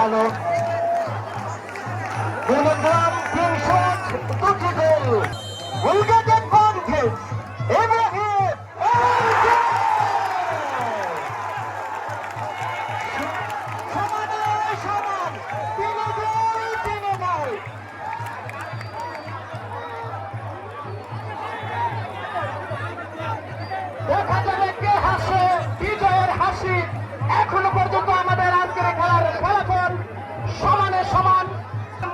আলো মনোগ্রাম 302টি গোল wicket advantage Ibrahim সমান 3 গোল। দেখা যাবে কে হাসে বিজয়ের হাসি। এখনো পর্যন্ত আমাদের আজকের খেলার ফলাফল সমানে সমান,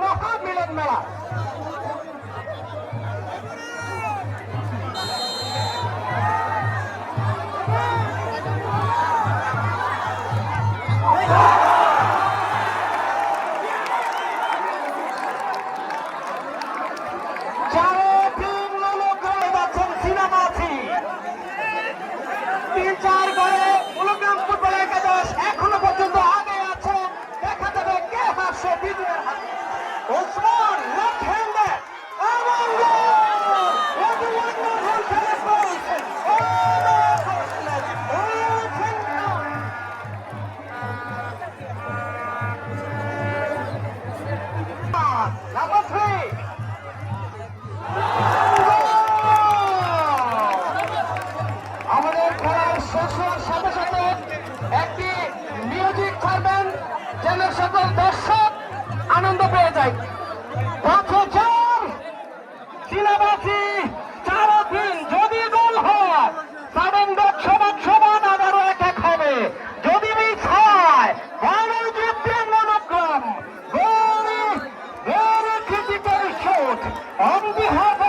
মহামিলন মেলা। Osman, left-hander, Aman goal! What a wonderful celebration! Number 3. আমাদের খেলার শেষ হওয়ার সাথে সাথে একটি মিউজিক ছাড়বেন যেন সকল দর্শক আনন্দ পেয়ে যায়। চীনাবাসী 4-3 যদি গোল হয় সাবেন সমান সমান, আবারও 1-1 হবে। যদি মিস হয় monogram very critical shot on behalf